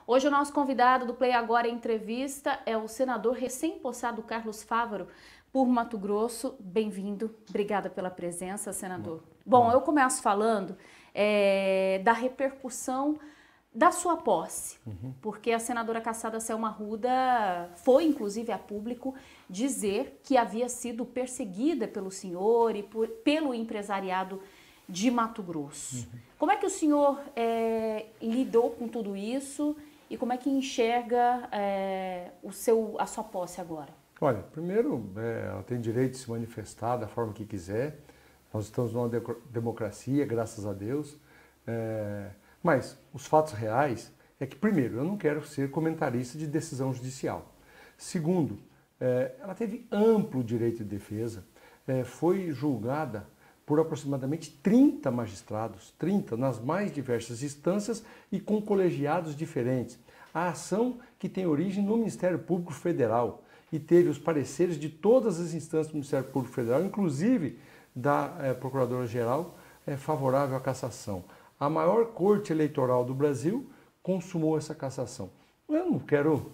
Hoje o nosso convidado do Play Agora Entrevista é o senador recém-possado Carlos Fávaro, por Mato Grosso. Bem-vindo, obrigada pela presença, senador. Bom, eu começo falando da repercussão da sua posse, porque a senadora cassada Selma Arruda foi, inclusive, a público dizer que havia sido perseguida pelo senhor e pelo empresariado de Mato Grosso. Como é que o senhor lidou com tudo isso e como é que enxerga a sua posse agora? Olha, primeiro, ela tem direito de se manifestar da forma que quiser. Nós estamos numa democracia, graças a Deus. Mas os fatos reais é que, primeiro, eu não quero ser comentarista de decisão judicial. Segundo, ela teve amplo direito de defesa, foi julgada por aproximadamente 30 magistrados, 30 nas mais diversas instâncias e com colegiados diferentes. A ação que tem origem no Ministério Público Federal e teve os pareceres de todas as instâncias do Ministério Público Federal, inclusive da Procuradora-Geral, favorável à cassação. A maior corte eleitoral do Brasil consumou essa cassação. Eu não quero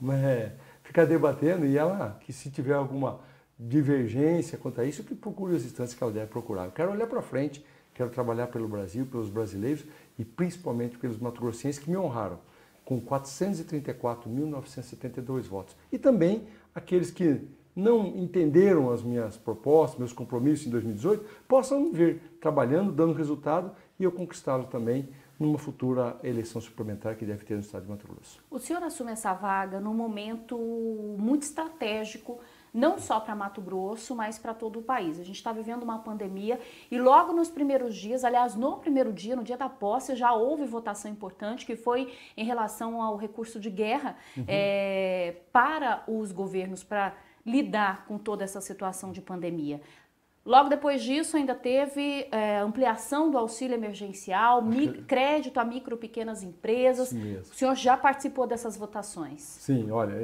ficar debatendo e ela, que se tiver alguma divergência quanto a isso, que procure as instâncias que ela deve procurar. Eu quero olhar para frente, quero trabalhar pelo Brasil, pelos brasileiros e principalmente pelos mato-grossenses que me honraram com 434.972 votos. E também aqueles que não entenderam as minhas propostas, meus compromissos em 2018, possam me ver trabalhando, dando resultado e eu conquistá-lo também numa futura eleição suplementar que deve ter no estado de Mato Grosso. O senhor assume essa vaga num momento muito estratégico, não só para Mato Grosso, mas para todo o país. A gente está vivendo uma pandemia e logo nos primeiros dias, aliás, no primeiro dia, no dia da posse, já houve votação importante, que foi em relação ao recurso de guerra para os governos, para lidar com toda essa situação de pandemia. Logo depois disso, ainda teve ampliação do auxílio emergencial, crédito a micro e pequenas empresas. O senhor já participou dessas votações? Sim, olha,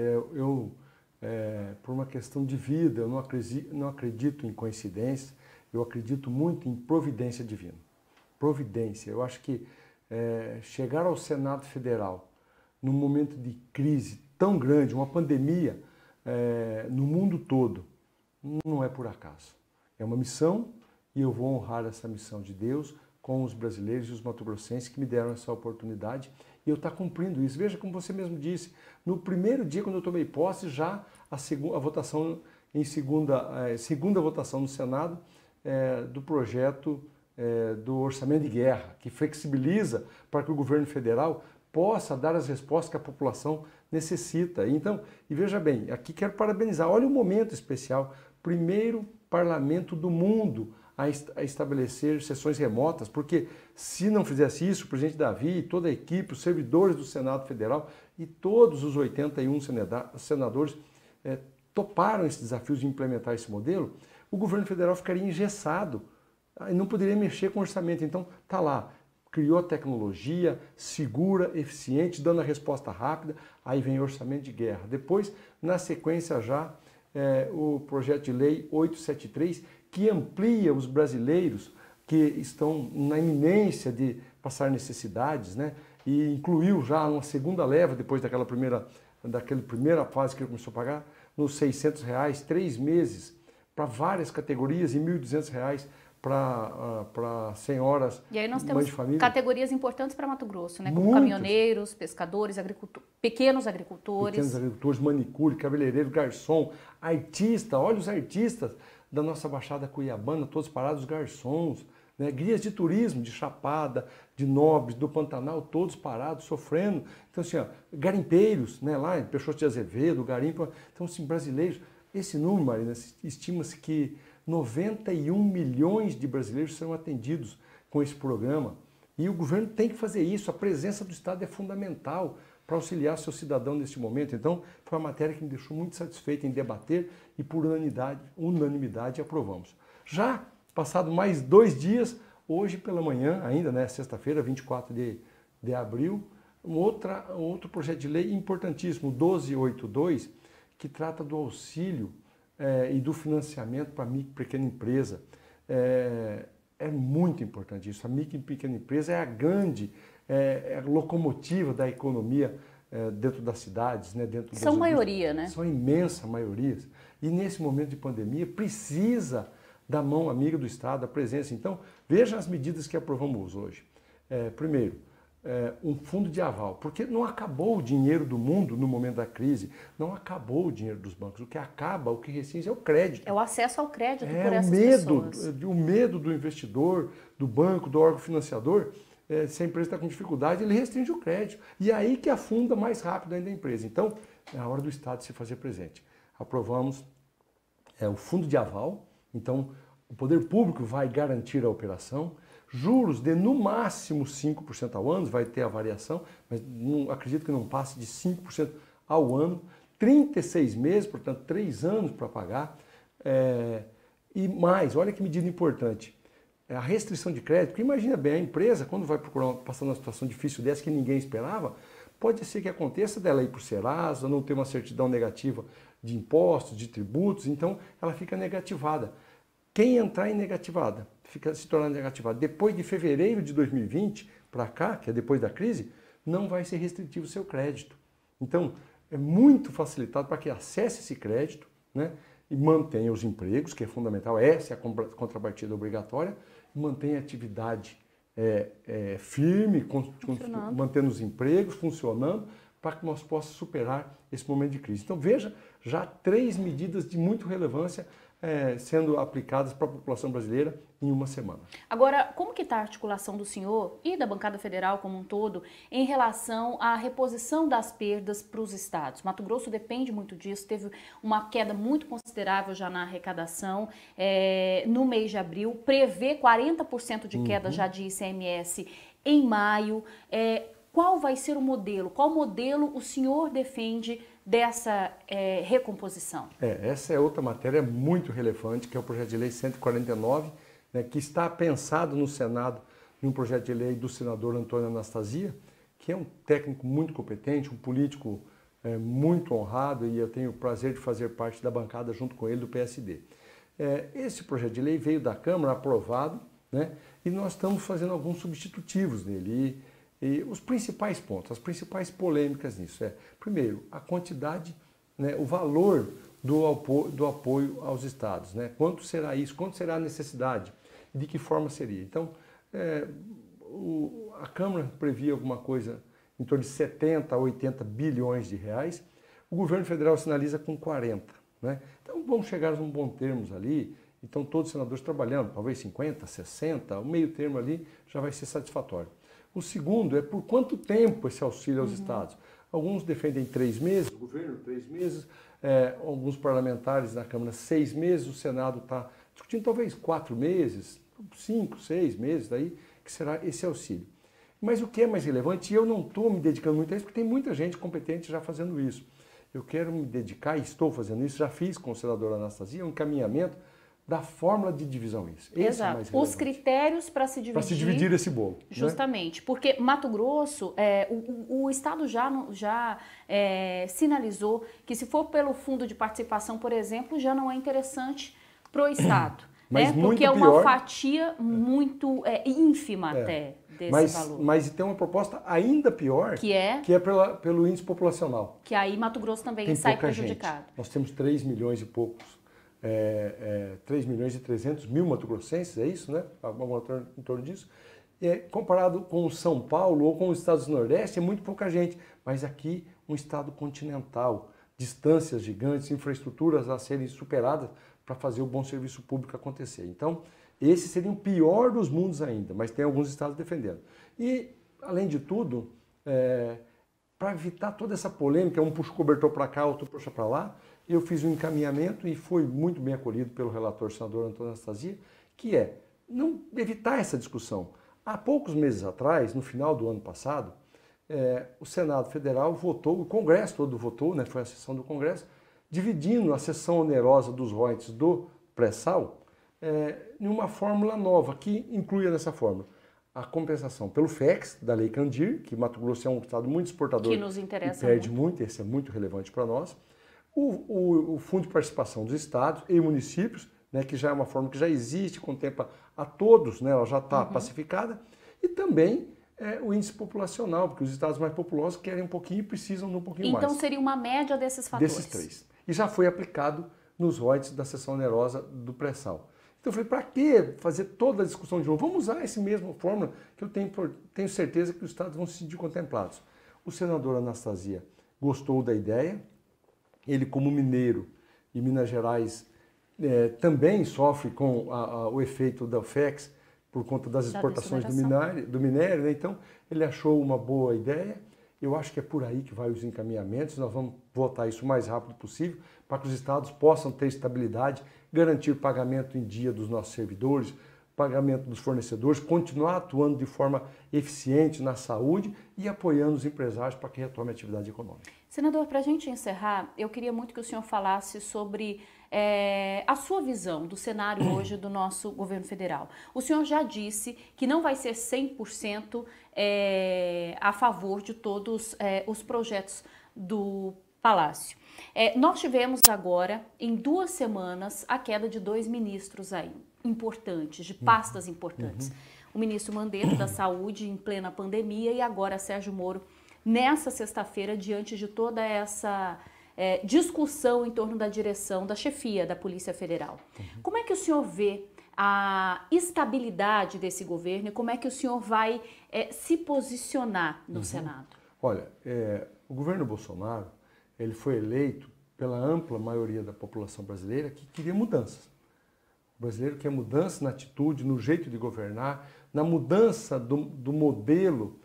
por uma questão de vida, eu não acredito em coincidência, eu acredito muito em providência divina. Providência. Eu acho que chegar ao Senado Federal num momento de crise tão grande, uma pandemia no mundo todo, não é por acaso. É uma missão e eu vou honrar essa missão de Deus com os brasileiros e os mato-grossenses que me deram essa oportunidade e eu estou cumprindo isso. Veja como você mesmo disse, no primeiro dia quando eu tomei posse, já a votação em segunda votação no Senado do projeto do orçamento de guerra, que flexibiliza para que o governo federal possa dar as respostas que a população necessita. Então, e veja bem, aqui quero parabenizar, olha o momento especial, primeiro parlamento do mundo a estabelecer sessões remotas, porque se não fizesse isso, o presidente Davi, toda a equipe, os servidores do Senado Federal e todos os 81 senadores toparam esse desafio de implementar esse modelo, o governo federal ficaria engessado e não poderia mexer com o orçamento. Então, está lá, criou a tecnologia segura, eficiente, dando a resposta rápida, aí vem o orçamento de guerra. Depois, na sequência já, o projeto de lei 873, que amplia os brasileiros que estão na iminência de passar necessidades, né? E incluiu já uma segunda leva, depois daquela primeira fase que ele começou a pagar, nos R$600, 3 meses, para várias categorias e R$1.200 para senhoras, e aí nós mães temos de família. Categorias importantes para Mato Grosso, né? Como caminhoneiros, pescadores, pequenos agricultores, manicure, cabeleireiro, garçom, artista. Olha os artistas da nossa Baixada Cuiabana, todos parados, os garçons, né? Guias de turismo, de Chapada, de Nobres, do Pantanal, todos parados, sofrendo. Então, assim, garimpeiros, né? Lá em Peixoto de Azevedo, garimpo. Então, assim, brasileiros. Esse número, Marina, estima-se que 91 milhões de brasileiros serão atendidos com esse programa. E o governo tem que fazer isso. A presença do Estado é fundamental para auxiliar seu cidadão neste momento. Então, foi uma matéria que me deixou muito satisfeito em debater e por unanimidade aprovamos. Já passado mais 2 dias, hoje pela manhã, ainda, né, sexta-feira, 24 de abril, outro projeto de lei importantíssimo, 1282, que trata do auxílio e do financiamento para a micro e pequena empresa. É muito importante isso. A micro e pequena empresa é a grande locomotiva da economia dentro das cidades, né, dentro das São maioria, né? São imensa maioria. E nesse momento de pandemia precisa da mão amiga do Estado, da presença. Então, veja as medidas que aprovamos hoje. Primeiro, um fundo de aval, porque não acabou o dinheiro do mundo no momento da crise, não acabou o dinheiro dos bancos. O que acaba, o que rescinge é o crédito. É o acesso ao crédito por essas pessoas. O medo do investidor, do banco, do órgão financiador, se a empresa está com dificuldade, ele restringe o crédito. E é aí que afunda mais rápido ainda a empresa. Então, é a hora do Estado se fazer presente. Aprovamos o fundo de aval, então o poder público vai garantir a operação, juros de no máximo 5% ao ano, vai ter a variação, mas acredito que não passe de 5% ao ano, 36 meses, portanto 3 anos para pagar, e mais, olha que medida importante, a restrição de crédito, porque imagina bem, a empresa quando vai procurar, passando uma situação difícil dessa que ninguém esperava, pode ser que aconteça dela ir para o Serasa, não ter uma certidão negativa de impostos, de tributos, então ela fica negativada. Quem entrar em negativada, se tornar negativada depois de fevereiro de 2020 para cá, que é depois da crise, não vai ser restritivo o seu crédito. Então, é muito facilitado para que acesse esse crédito, né, e mantenha os empregos, que é fundamental, essa é a contrapartida obrigatória, e mantenha a atividade firme, mantendo os empregos funcionando, para que nós possamos superar esse momento de crise. Então veja, já 3 medidas de muita relevância sendo aplicadas para a população brasileira em uma semana. Agora, como que está a articulação do senhor e da bancada federal como um todo em relação à reposição das perdas para os estados? Mato Grosso depende muito disso, teve uma queda muito considerável já na arrecadação no mês de abril, prevê 40% de queda já de ICMS em maio. Qual vai ser o modelo? Qual modelo o senhor defende dessa recomposição? Essa é outra matéria muito relevante, que é o projeto de lei 149, né, que está pensado no Senado em um projeto de lei do senador Antônio Anastasia, que é um técnico muito competente, um político muito honrado, e eu tenho o prazer de fazer parte da bancada junto com ele do PSD. Esse projeto de lei veio da Câmara aprovado, né, e nós estamos fazendo alguns substitutivos nele. E os principais pontos, as principais polêmicas nisso primeiro, a quantidade, né, o valor do apoio aos estados, né? Quanto será isso, quanto será a necessidade e de que forma seria. Então, a Câmara previa alguma coisa em torno de 70 a 80 bilhões de reais, o governo federal sinaliza com 40, né? Então vamos chegar a um bom termos ali, então todos os senadores trabalhando, talvez 50, 60, o meio termo ali já vai ser satisfatório. O segundo é por quanto tempo esse auxílio aos estados. Alguns defendem 3 meses, o governo 3 meses, alguns parlamentares na Câmara 6 meses, o Senado está discutindo talvez 4 meses, 5, 6 meses, daí que será esse auxílio. Mas o que é mais relevante, e eu não estou me dedicando muito a isso, porque tem muita gente competente já fazendo isso. Eu quero me dedicar, e estou fazendo isso, já fiz com o senador Anastasia, um encaminhamento da fórmula de divisão isso. Exato. Os critérios para se dividir. Para se dividir esse bolo. Justamente. Né? Porque Mato Grosso, o Estado já sinalizou que se for pelo fundo de participação, por exemplo, já não é interessante para o Estado. Mas né? Porque é uma fatia muito ínfima até desse valor. Mas tem uma proposta ainda pior, que é pelo índice populacional. Que aí Mato Grosso também sai prejudicado. Nós temos 3 milhões e poucos. 3 milhões e 300 mil mato-grossenses, é isso, né? Em torno disso. Comparado com o São Paulo ou com os estados do Nordeste, é muito pouca gente. Mas aqui, um estado continental, distâncias gigantes, infraestruturas a serem superadas para fazer o bom serviço público acontecer. Então, esse seria o pior dos mundos ainda, mas tem alguns estados defendendo. E, além de tudo, para evitar toda essa polêmica, um puxa o cobertor para cá, outro puxa para lá, eu fiz um encaminhamento e foi muito bem acolhido pelo relator senador Antônio Anastasia, que não evitar essa discussão. Há poucos meses atrás, no final do ano passado, o Senado Federal votou, o Congresso todo votou, né, foi a sessão do Congresso, dividindo a cessão onerosa dos royalties do pré-sal em uma fórmula nova, que incluía nessa fórmula a compensação pelo FEX, da Lei Candir, que Mato Grosso é um estado muito exportador que nos interessa e perde muito, esse é muito relevante para nós. O Fundo de Participação dos Estados e Municípios, né, que já é uma forma que já existe, contempla a todos, né, ela já está pacificada, e também é o índice populacional, porque os estados mais populosos querem um pouquinho e precisam de um pouquinho mais. Então seria uma média desses fatores? Desses 3. E já foi aplicado nos royalties da seção onerosa do pré-sal. Então eu falei, para que fazer toda a discussão de novo? Vamos usar essa mesma fórmula que eu tenho certeza que os estados vão se sentir contemplados. O senador Anastasia gostou da ideia, ele como mineiro e Minas Gerais também sofre com o efeito da FEX por conta das exportações do minério, né? Então ele achou uma boa ideia. Eu acho que é por aí que vai os encaminhamentos, nós vamos votar isso o mais rápido possível para que os estados possam ter estabilidade, garantir o pagamento em dia dos nossos servidores, pagamento dos fornecedores, continuar atuando de forma eficiente na saúde e apoiando os empresários para que retomem a atividade econômica. Senador, para a gente encerrar, eu queria muito que o senhor falasse sobre a sua visão do cenário hoje do nosso governo federal. O senhor já disse que não vai ser 100% a favor de todos os projetos do Palácio. Nós tivemos agora, em 2 semanas, a queda de 2 ministros aí, importantes, de pastas importantes. O ministro Mandetta, da Saúde, em plena pandemia, e agora Sérgio Moro, nessa sexta-feira, diante de toda essa discussão em torno da direção, da chefia da Polícia Federal. Como é que o senhor vê a estabilidade desse governo e como é que o senhor vai se posicionar no Senado? Olha, o governo Bolsonaro, ele foi eleito pela ampla maioria da população brasileira que queria mudanças. O brasileiro quer mudança na atitude, no jeito de governar, na mudança do modelo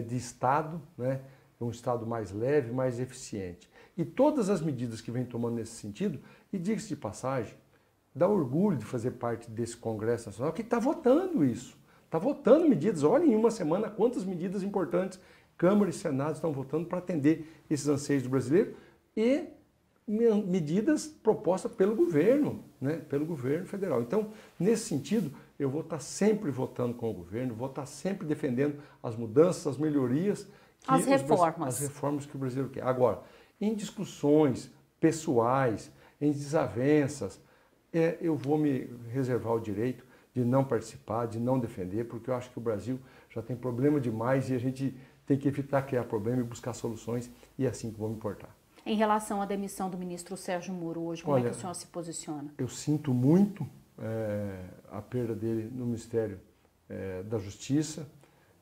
de Estado, né? Um Estado mais leve, mais eficiente. E todas as medidas que vem tomando nesse sentido, e diga-se de passagem, dá orgulho de fazer parte desse Congresso Nacional que está votando isso. Está votando medidas. Olha, em uma semana, quantas medidas importantes Câmara e Senado estão votando para atender esses anseios do brasileiro e medidas propostas pelo governo, né? Pelo governo federal. Então, nesse sentido, eu vou estar sempre votando com o governo, vou estar sempre defendendo as mudanças, as melhorias, as reformas que o brasileiro quer. Agora, em discussões pessoais, em desavenças, eu vou me reservar o direito de não participar, de não defender, porque eu acho que o Brasil já tem problema demais e a gente tem que evitar criar problema e buscar soluções, e é assim que vou me importar. Em relação à demissão do ministro Sérgio Moro hoje, como é que o senhor se posiciona? Eu sinto muito a perda dele no Ministério da Justiça,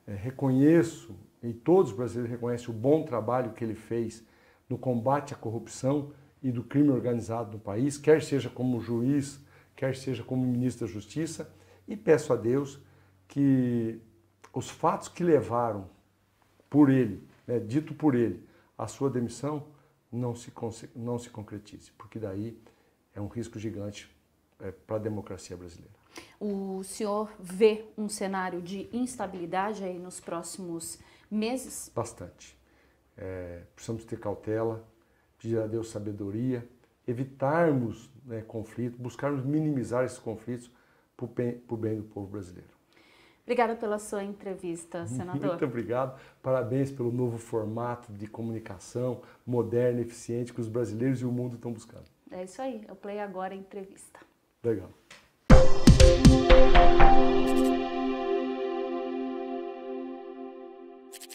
reconheço, e todos os brasileiros reconhecem o bom trabalho que ele fez no combate à corrupção e do crime organizado no país, quer seja como juiz, quer seja como ministro da Justiça, e peço a Deus que os fatos que levaram por ele, dito por ele, a sua demissão, não se concretize, porque daí é um risco gigante para a democracia brasileira. O senhor vê um cenário de instabilidade aí nos próximos meses? Bastante. Precisamos ter cautela, pedir a Deus sabedoria, evitarmos conflitos, buscarmos minimizar esses conflitos para o bem do povo brasileiro. Obrigada pela sua entrevista, senador. Muito obrigado. Parabéns pelo novo formato de comunicação moderno e eficiente que os brasileiros e o mundo estão buscando. É isso aí. Eu Play Agora Entrevista. Legal.